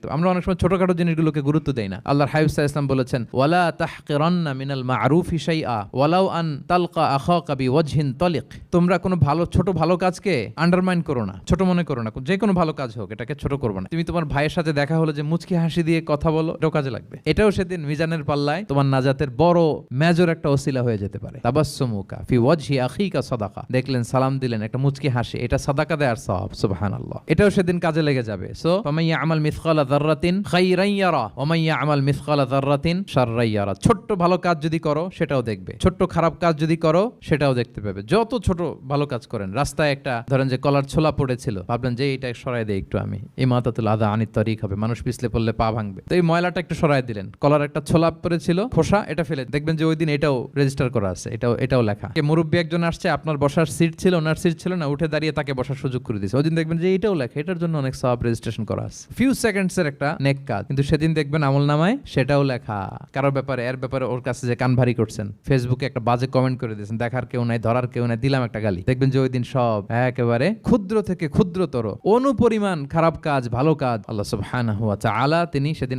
হবে। আমরা অনেক সময় ছোটখাটো জিনিসগুলোকে গুরুত্ব দেই না। আল্লাহর হাবিব সাল্লাল্লাহু আলাইহি ওয়াসাল্লাম বলেছেন, ওয়ালা তাহকিরান্না মিনাল মা'রুফি শাইআ ওয়ালাউ আন তালকা আখাকা বিওয়াজহিন তালিক। তোমরা কোনো ছোট ভালো কাজকে আন্ডারমাইন করো না, ছোট মনে করো না। যে কোনো ভালো কাজ হোক, এটাকে ছোট করবে না। তুমি তোমার ভাইয়ের সাথে দেখা হলো যে মুচকি হাসি দিয়ে কথা বলো, এটাও কাজে লাগবে। এটাও সেদিন মিজানের পাল্লায় তোমার নাজাতের বড় মেজর একটা ওসিলা হয়ে যেতে পারে। তাবাসসুমুকা ফি ওয়াজহি আখিকা সাদাকা। দেখলেন, সালাম দিলেন, একটা মুচকি হাসি, এটা সাদাকা দেওয়ার সওয়াব। সুবহানাল্লাহ। এটাও সেদিন কাজে লেগে যাবে। সো ফামান ইয়ামাল মিসকালা যাররাতিন খাইরান ইয়ারা ওয়া মান ইয়ামাল মিসকালা যাররাতিন শাররান ইয়ারা। ছোট্ট ভালো কাজ যদি করো সেটাও দেখবে, ছোট্ট খারাপ কাজ যদি করো সেটাও দেখতে পাবে। যত ছোট ভালো কাজ করেন, রাস্তায় একটা ধরেন যে কলার ছোলা পড়েছিল, ভাবলেন যে এইটা সরাই দেই একটু, আমি ইমাতাতুল আযা আনিত তারিক হবে, মানুষ পিছলে পড়লে পা ভাঙবে, তো এই ময়লাটা একটু সরাই দিলেন। কলার একটা ছোলা পড়েছিল, খোসা, এটা ফেলে দেখবেন যে ওই দিন এটাও রেজিস্টার করা আছে, এটাও লেখা। মুরব্বী একজন আসছে, আপনার বসার সিট ছিল, ওনার সিট ছিল না, উঠে দাঁড়িয়ে তাকে বসার সুযোগ করে দিয়েছে। ওই দিন দেখবেন যে এটাও লেখা, এটার জন্য অনেক সওয়াব রেজিস্ট্রেশন করা আছে। ফিউ সেকেন্ডস এর একটা নেক কাজ, কিন্তু সেদিন দেখবেন আমলনামায় সেটাও লেখা। কারোর ব্যাপারে, এর ব্যাপারে ওর কাছে যে কান ভারী করছেন, ফেসবুকে একটা বাজে কমেন্ট করে দিয়েছেন, দেখার কেউ নাই, ধরার কেউ নাই, দিলাম একটা গালি, দেখবেন যে ওই দিন সব একেবারে ক্ষুদ্র থেকে ক্ষুদ্রতর অনুপরিমাণ খারাপ কাজ, ভালো কাজ আল্লাহ সুবহানাহু ওয়া তাআলা তিনি সেদিন